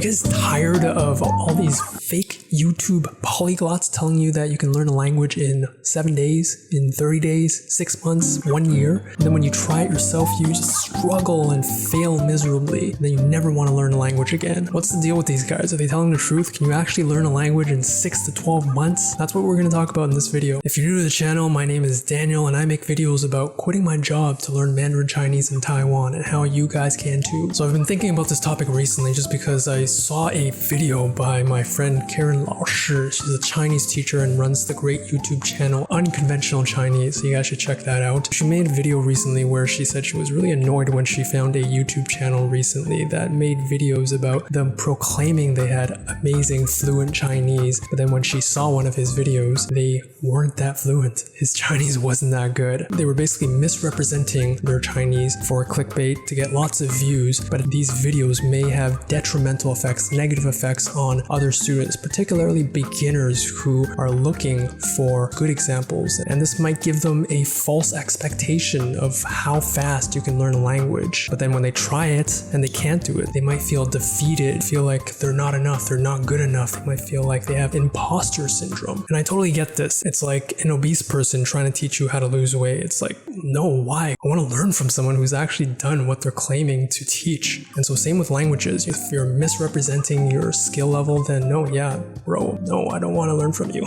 you guys tired of all these fake YouTube polyglots telling you that you can learn a language in 7 days, in 30 days, 6 months, 1 year? And then when you try it yourself, you just struggle and fail miserably. And then you never want to learn a language again. What's the deal with these guys? Are they telling the truth? Can you actually learn a language in 6 to 12 months? That's what we're going to talk about in this video. If you're new to the channel, my name is Daniel and I make videos about quitting my job to learn Mandarin Chinese in Taiwan and how you guys can too. So I've been thinking about this topic recently just because I saw a video by my friend Karen Lao Shi. She's a Chinese teacher and runs the great YouTube channel Unconventional Chinese, so you guys should check that out. She made a video recently where she said she was really annoyed when she found a YouTube channel recently that made videos about them proclaiming they had amazing fluent Chinese, but then when she saw one of his videos, they weren't that fluent. His Chinese wasn't that good. They were basically misrepresenting their Chinese for clickbait to get lots of views, but these videos may have detrimental effects, negative effects on other students, particularly beginners who are looking for good examples. And this might give them a false expectation of how fast you can learn a language. But then when they try it and they can't do it, they might feel defeated, feel like they're not enough, they're not good enough. They might feel like they have imposter syndrome. And I totally get this. It's like an obese person trying to teach you how to lose weight. It's like, no, why? I want to learn from someone who's actually done what they're claiming to teach. And so same with languages. If you're misrepresenting your skill level, then no, yeah, bro, no, I don't want to learn from you.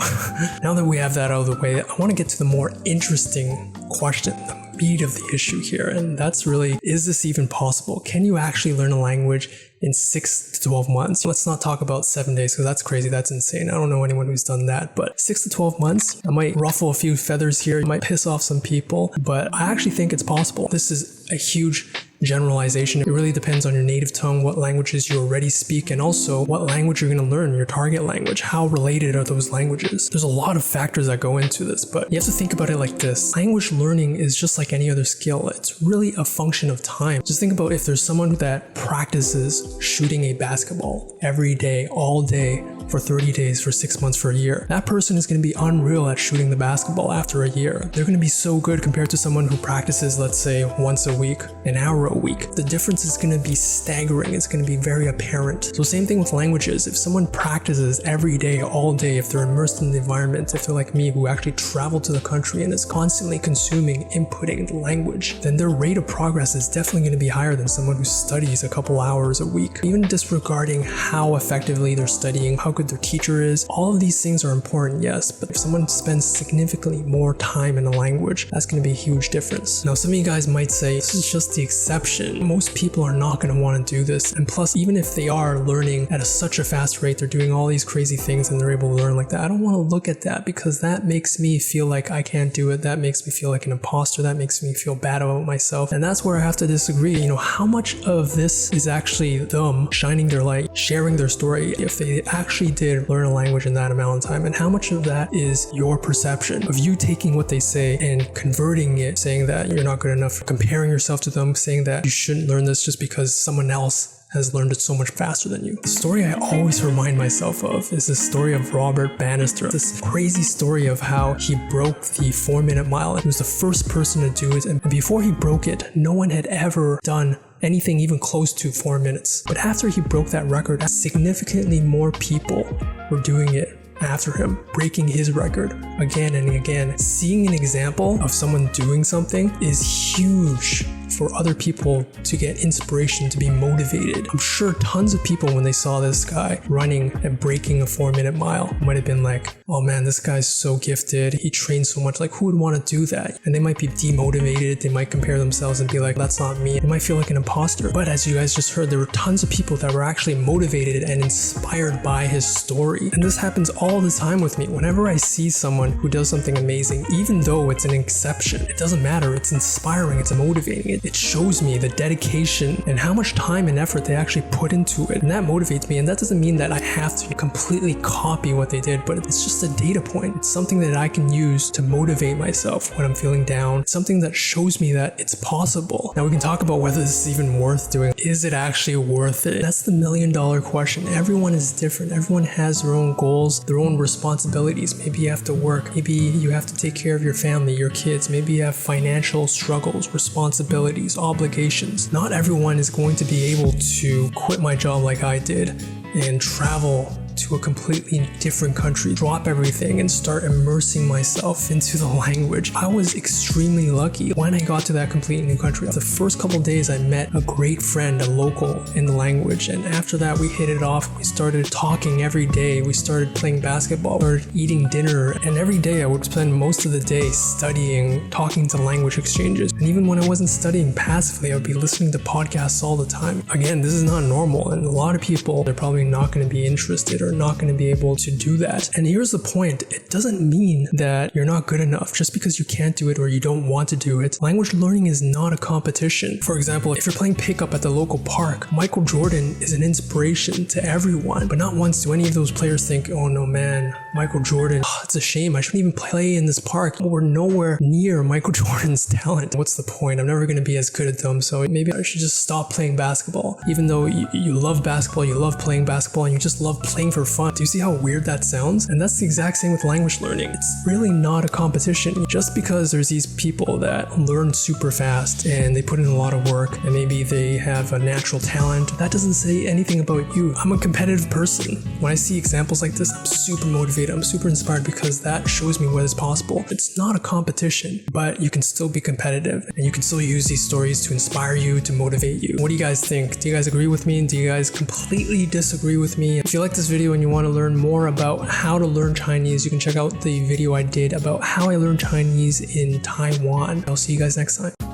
Now that we have that out of the way, I want to get to the more interesting question, the meat of the issue here. And that's really, is this even possible? Can you actually learn a language in 6 to 12 months? Let's not talk about 7 days because that's crazy. That's insane. I don't know anyone who's done that, but 6 to 12 months, I might ruffle a few feathers here. It might piss off some people, but I actually think it's possible. This is a huge generalization. It really depends on your native tongue, what languages you already speak, and also what language you're going to learn, your target language. How related are those languages? There's a lot of factors that go into this, but you have to think about it like this. Language learning is just like any other skill. It's really a function of time. Just think about if there's someone that practices shooting a basketball every day, all day, for 30 days, for 6 months, for a year. That person is going to be unreal at shooting the basketball after a year. They're going to be so good compared to someone who practices, let's say, once a week, an hour a week. The difference is going to be staggering. It's going to be very apparent. So same thing with languages. If someone practices every day, all day, if they're immersed in the environment, if they're like me who actually travel to the country and is constantly consuming, inputting the language, then their rate of progress is definitely going to be higher than someone who studies a couple hours a week. Even disregarding how effectively they're studying, how good their teacher is, all of these things are important, yes, but if someone spends significantly more time in a language, that's going to be a huge difference. Now, some of you guys might say, this is just the exception. Most people are not going to want to do this. And plus, even if they are learning at such a fast rate, they're doing all these crazy things and they're able to learn like that, I don't want to look at that because that makes me feel like I can't do it. That makes me feel like an imposter. That makes me feel bad about myself. And that's where I have to disagree. You know, how much of this is actually them shining their light, sharing their story, if they actually did learn a language in that amount of time, and how much of that is your perception of you taking what they say and converting it, saying that you're not good enough, comparing yourself to them, saying that you shouldn't learn this just because someone else has learned it so much faster than you. The story I always remind myself of is the story of Robert Bannister. This crazy story of how he broke the 4-minute mile. He was the first person to do it, and before he broke it, no one had ever done anything even close to 4 minutes. But after he broke that record, significantly more people were doing it after him, breaking his record again and again. Seeing an example of someone doing something is huge for other people to get inspiration, to be motivated. I'm sure tons of people, when they saw this guy running and breaking a 4-minute mile, might have been like, oh man, this guy's so gifted. He trains so much. Like, who would want to do that? And they might be demotivated. They might compare themselves and be like, that's not me. They might feel like an imposter. But as you guys just heard, there were tons of people that were actually motivated and inspired by his story. And this happens all the time with me. Whenever I see someone who does something amazing, even though it's an exception, it doesn't matter. It's inspiring. It's motivating. It shows me the dedication and how much time and effort they actually put into it. And that motivates me. And that doesn't mean that I have to completely copy what they did, but it's just a data point. It's something that I can use to motivate myself when I'm feeling down. It's something that shows me that it's possible. Now we can talk about whether this is even worth doing. Is it actually worth it? That's the $1,000,000 question. Everyone is different. Everyone has their own goals, their own responsibilities. Maybe you have to work. Maybe you have to take care of your family, your kids. Maybe you have financial struggles, responsibilities, obligations. Not everyone is going to be able to quit my job like I did and travel to a completely different country, drop everything and start immersing myself into the language. I was extremely lucky when I got to that completely new country. The first couple days I met a great friend, a local in the language, and after that we hit it off. We started talking every day. We started playing basketball, started eating dinner, and every day I would spend most of the day studying, talking to language exchanges. And even when I wasn't studying passively, I would be listening to podcasts all the time. Again, this is not normal, and a lot of people, they're probably not going to be interested or not going to be able to do that. And here's the point. It doesn't mean that you're not good enough just because you can't do it or you don't want to do it. Language learning is not a competition. For example, if you're playing pickup at the local park, Michael Jordan is an inspiration to everyone, but not once do any of those players think, oh no man, Michael Jordan, it's a shame, I shouldn't even play in this park. We're nowhere near Michael Jordan's talent. What's the point? I'm never going to be as good at them, so maybe I should just stop playing basketball. Even though you love basketball, you love playing basketball, and you just love playing for fun. Do you see how weird that sounds? And that's the exact same with language learning. It's really not a competition. Just because there's these people that learn super fast and they put in a lot of work and maybe they have a natural talent, that doesn't say anything about you. I'm a competitive person. When I see examples like this, I'm super motivated. I'm super inspired because that shows me what is possible. It's not a competition, but you can still be competitive and you can still use these stories to inspire you, to motivate you. What do you guys think? Do you guys agree with me? Do you guys completely disagree with me? If you like this video and you want to learn more about how to learn Chinese, you can check out the video I did about how I learned Chinese in Taiwan. I'll see you guys next time.